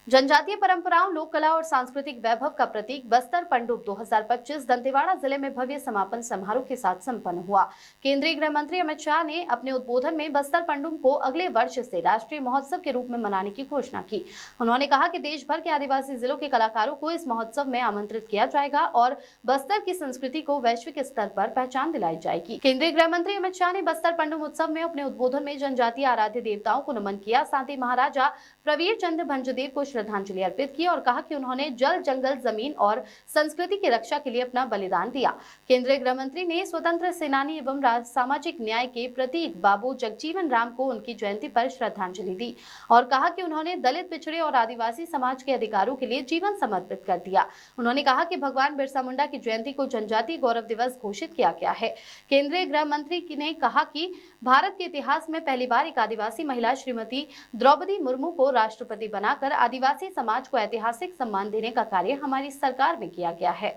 जनजातीय परंपराओं, लोक कला और सांस्कृतिक वैभव का प्रतीक बस्तर पंडुप 2025 दंतेवाड़ा जिले में भव्य समापन समारोह के साथ संपन्न हुआ। केंद्रीय गृह मंत्री अमित शाह ने अपने उद्बोधन में बस्तर पंडुप को अगले वर्ष से राष्ट्रीय महोत्सव के रूप में मनाने की घोषणा की। उन्होंने कहा कि देश भर के आदिवासी जिलों के कलाकारों को इस महोत्सव में आमंत्रित किया जाएगा और बस्तर की संस्कृति को वैश्विक स्तर पर पहचान दिलाई जाएगी। केंद्रीय गृह मंत्री अमित शाह ने बस्तर पंडुप उत्सव में अपने उद्बोधन में जनजातीय आराध्य देवताओं को नमन किया, साथ ही महाराजा प्रवीर चंद्र भंजदेव को श्रद्धांजलि अर्पित की और कहा कि उन्होंने जल, जंगल, जमीन और संस्कृति की रक्षा के लिए अपना बलिदान दिया। केंद्रीय गृह मंत्री ने स्वतंत्र सेनानी एवं सामाजिक न्याय के प्रतीक बाबू जगजीवन राम को उनकी जयंती पर श्रद्धांजलि दी और कहा कि उन्होंने दलित, पिछड़े और आदिवासी समाज के अधिकारों के लिए जीवन समर्पित कर दिया। उन्होंने कहा कि भगवान बिरसा मुंडा की जयंती को जनजातीय गौरव दिवस घोषित किया गया है। केंद्रीय गृह मंत्री ने कहा कि भारत के इतिहास में पहली बार एक आदिवासी महिला श्रीमती द्रौपदी मुर्मू को राष्ट्रपति बनाकर आदिवासी समाज को ऐतिहासिक सम्मान देने का कार्य हमारी सरकार में किया गया है।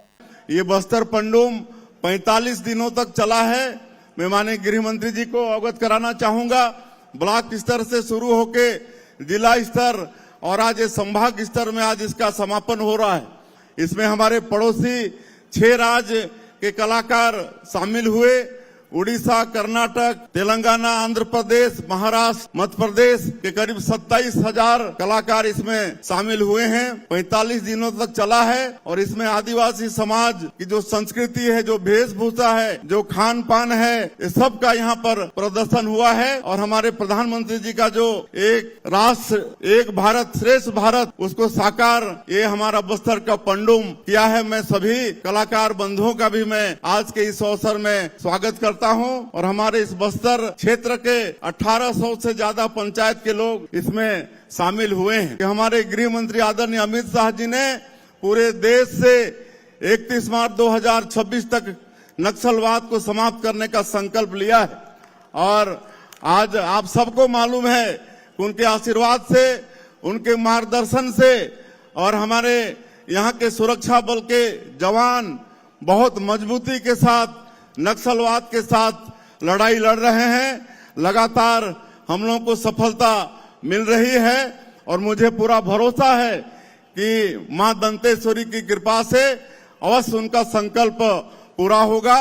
ये बस्तर पंडुप 45 दिनों तक चला है। मैं माननीय गृह मंत्री जी को अवगत कराना चाहूंगा। ब्लॉक स्तर से शुरू होके जिला स्तर और आज ये संभाग स्तर में आज इसका समापन हो रहा है। इसमें हमारे पड़ोसी 6 राज्य के कलाकार शामिल हुए। उड़ीसा, कर्नाटक, तेलंगाना, आंध्र प्रदेश, महाराष्ट्र, मध्य प्रदेश के करीब 27,000 कलाकार इसमें शामिल हुए हैं। 45 दिनों तक चला है और इसमें आदिवासी समाज की जो संस्कृति है, जो वेशभूषा है, जो खान पान है, इस सब का यहाँ पर प्रदर्शन हुआ है। और हमारे प्रधानमंत्री जी का जो एक राष्ट्र, एक भारत, श्रेष्ठ भारत, उसको साकार ये हमारा बस्तर का पंडुप किया है। मैं सभी कलाकार बंधुओं का भी मैं आज के इस अवसर में स्वागत करता हूं और हमारे इस बस्तर क्षेत्र के 1800 से ज्यादा पंचायत के लोग इसमें शामिल हुए हैं। हमारे गृह मंत्री आदरणीय अमित शाह जी ने पूरे देश से 31 मार्च 2026 तक नक्सलवाद को समाप्त करने का संकल्प लिया है और आज आप सबको मालूम है कि उनके आशीर्वाद से, उनके मार्गदर्शन से और हमारे यहाँ के सुरक्षा बल के जवान बहुत मजबूती के साथ नक्सलवाद के साथ लड़ाई लड़ रहे हैं। लगातार हम लोगों को सफलता मिल रही है और मुझे पूरा भरोसा है कि मां दंतेश्वरी की कृपा से अवश्य उनका संकल्प पूरा होगा।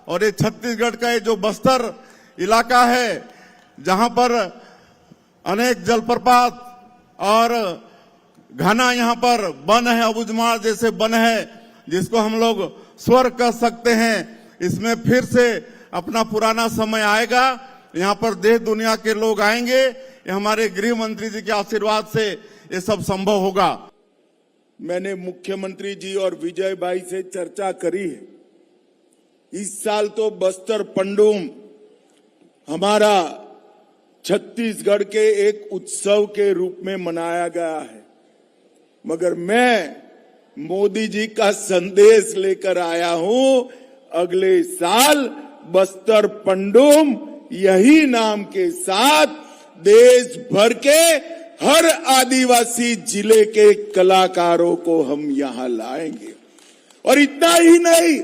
और ये छत्तीसगढ़ का ये जो बस्तर इलाका है, जहां पर अनेक जलप्रपात और घना यहाँ पर वन है, अबुझमाड़ जैसे वन है, जिसको हम लोग स्वर्ग कह सकते हैं। इसमें फिर से अपना पुराना समय आएगा। यहाँ पर देश दुनिया के लोग आएंगे। ये हमारे गृह मंत्री जी के आशीर्वाद से ये सब संभव होगा। मैंने मुख्यमंत्री जी और विजय भाई से चर्चा करी है। इस साल तो बस्तर पंडुप हमारा छत्तीसगढ़ के एक उत्सव के रूप में मनाया गया है, मगर मैं मोदी जी का संदेश लेकर आया हूं। अगले साल बस्तर पंडुप यही नाम के साथ देश भर के हर आदिवासी जिले के कलाकारों को हम यहां लाएंगे। और इतना ही नहीं,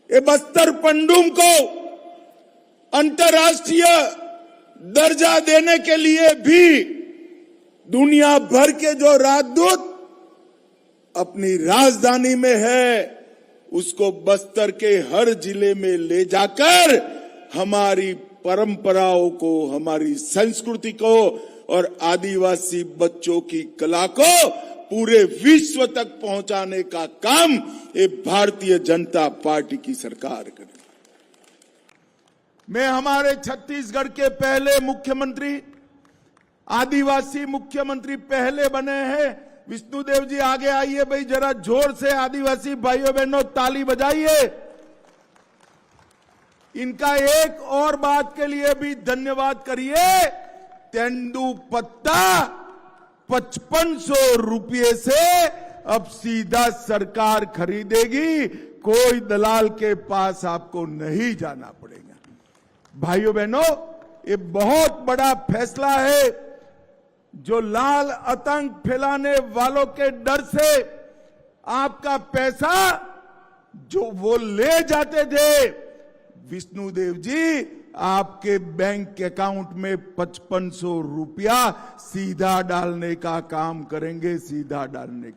ये बस्तर पंडुप को अंतर्राष्ट्रीय दर्जा देने के लिए भी दुनिया भर के जो राजदूत अपनी राजधानी में है, उसको बस्तर के हर जिले में ले जाकर हमारी परंपराओं को, हमारी संस्कृति को और आदिवासी बच्चों की कला को पूरे विश्व तक पहुंचाने का काम ये भारतीय जनता पार्टी की सरकार करेगी। मैं हमारे छत्तीसगढ़ के पहले मुख्यमंत्री, आदिवासी मुख्यमंत्री पहले बने हैं। विष्णुदेव जी आगे आइए भाई, जरा जोर से आदिवासी भाइयों बहनों ताली बजाइए। इनका एक और बात के लिए भी धन्यवाद करिए। तेंदुपत्ता 5500 रुपये से अब सीधा सरकार खरीदेगी, कोई दलाल के पास आपको नहीं जाना पड़ेगा। भाइयों बहनों, ये बहुत बड़ा फैसला है जो लाल आतंक फैलाने वालों के डर से आपका पैसा जो वो ले जाते थे, विष्णुदेव जी आपके बैंक अकाउंट में 5500 रुपया सीधा डालने का काम करेंगे, सीधा डालने का